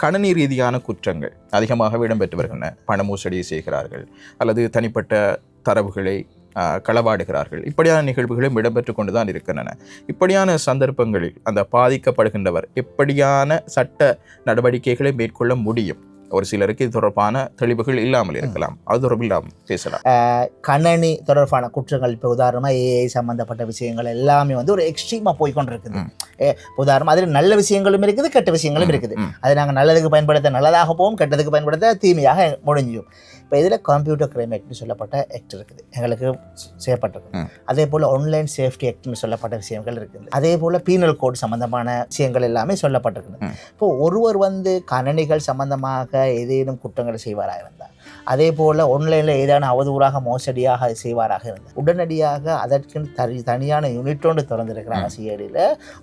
கணனி ரீதியான குற்றங்கள் அதிகமாக இடம்பெற்று வருகின்றன. பண மோசடி செய்கிறார்கள் அல்லது தனிப்பட்ட தரவுகளை களவாடுகிறார்கள். இப்படியான நிகழ்வுகளும் இடம்பெற்று கொண்டு தான் இருக்கின்றன. இப்படியான சந்தர்ப்பங்களில் அந்த பாதிக்கப்படுகின்றவர் எப்படியான சட்ட நடவடிக்கைகளை மேற்கொள்ள முடியும்? ஒரு சிலருக்கு இது தொடர்பான தெளிவுகள் இல்லாமல் இருக்கலாம். அது தொடர்பில் நாம் பேசலாம். கணனி தொடர்பான குற்றங்கள் இப்போ உதாரணமாக ஏஐ சம்மந்தப்பட்ட விஷயங்கள் எல்லாமே வந்து ஒரு எக்ஸ்ட்ரீமாக போய்கொண்டு இருக்குது. உதாரணம் அதில் நல்ல விஷயங்களும் இருக்குது, கெட்ட விஷயங்களும் இருக்குது. அதை நாங்கள் நல்லதுக்கு பயன்படுத்த நல்லதாக போவோம், கெட்டதுக்கு பயன்படுத்த தீமையாக முடிஞ்சும். இப்போ இதில் கம்ப்யூட்டர் கிரைம் ஆக்ட்னு சொல்லப்பட்ட ஆக்ட் இருக்குது, எங்களுக்கு செய்யப்பட்டிருக்கு. அதே போல் ஆன்லைன் சேஃப்டி ஆக்ட்னு சொல்லப்பட்ட விஷயங்கள் இருக்குது. அதே போல் பீனல் கோட் சம்மந்தமான விஷயங்கள் எல்லாமே சொல்லப்பட்டிருக்கு. இப்போ ஒருவர் வந்து கணனிகள் சம்மந்தமாக ஏதேனும் குற்றங்களை செய்வாராக இருந்தால், அதே போல் ஆன்லைனில் ஏதான அவதூறாக மோசடியாக செய்வாராக இருந்தால் உடனடியாக அதற்கு தனியான யூனிட் ஒன்று திறந்திருக்கிறாங்க சிஐடியில்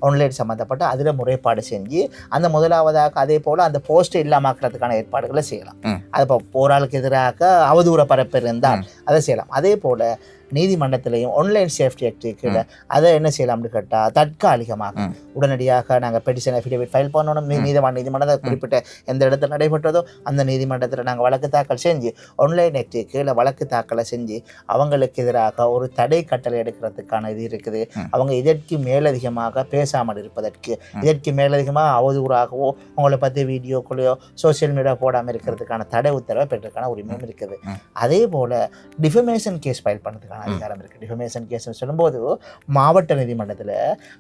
ஆன்லைன் சம்மந்தப்பட்ட. அதில் முறைப்பாடு செஞ்சு அந்த முதலாவதாக அதே போல் அந்த போஸ்ட்டை இல்லாமக்கிறதுக்கான ஏற்பாடுகளை செய்யலாம். அது இப்போ போராளுக்கு எதிராக அவதூற பரப்பு இருந்தால் அதை செய்யலாம். அதே போல் நீதிமன்றத்திலையும் ஆன்லைன் சேஃப்டி ஆக்ட் கீழே அதை என்ன செய்யலாம்னு கேட்டால் தற்காலிகமாக உடனடியாக நாங்கள் பெட்டிஷன் அஃபிடேவிட் ஃபைல் பண்ணணும். நீதிமன்றத்தை குறிப்பிட்ட எந்த இடத்துல நடைபெற்றதோ அந்த நீதிமன்றத்தில் நாங்கள் வழக்கு தாக்கல் செஞ்சு ஆன்லைன் ஆக்ட் கீழே வழக்கு தாக்கலை செஞ்சு அவங்களுக்கு எதிராக ஒரு தடை கட்டளை எடுக்கிறதுக்கான இது இருக்குது. அவங்க இதற்கு மேலதிகமாக பேசாமல் இருப்பதற்கு, இதற்கு மேலதிகமாக அவதூறாகவோ உங்களை பற்றி வீடியோக்குள்ளேயோ சோசியல் மீடியா போடாமல் இருக்கிறதுக்கான தடை உத்தரவை பெற்றதுக்கான உரிமையும் இருக்குது. அதே போல் டிஃபமேஷன் கேஸ் ஃபைல் பண்ணுறதுக்கான அதிகாரம் இருக்குது. டிஃபமேஷன் கேஸ் சொல்லும்போது மாவட்ட நீதிமன்றத்தில்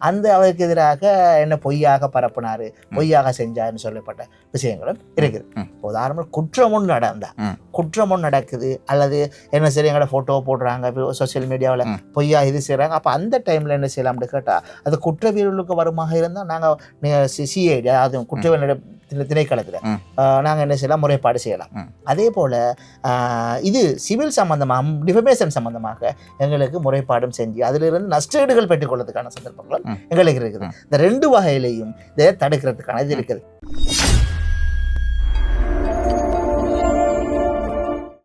அந்த அவருக்கு எதிராக என்ன பொய்யாக பரப்புனார், பொய்யாக செஞ்சாருன்னு சொல்லப்பட்ட விஷயங்களும் இருக்குது. உதாரணம் குற்றம் ஒன்று நடக்குது அல்லது என்ன சரி எங்களோட ஃபோட்டோ போடுறாங்க சோசியல் மீடியாவில் பொய்யா இது செய்கிறாங்க. அப்போ அந்த டைமில் என்ன செய்யலாம்னு கேட்டால் அது குற்றவியலுக்கு வருமாக இருந்தால் நாங்கள் சிஐடி அது குற்றவியல் திணைக்களத்தில் நாங்கள் என்ன செய்யலாம், முறைப்பாடு செய்யலாம். அதே போல் இது சிவில் சம்பந்தமாக டிஃபமேஷன் சம்பந்தமாக எங்களுக்கு முறைப்பாடும் செஞ்சு அதிலிருந்து நஷ்டஈடுகள் பெற்றுக்கொள்வதற்கான சந்தர்ப்பங்களும் எங்களுக்கு இருக்குது. இந்த ரெண்டு வகையிலையும் இதை தடுக்கிறதுக்கான இது இருக்குது.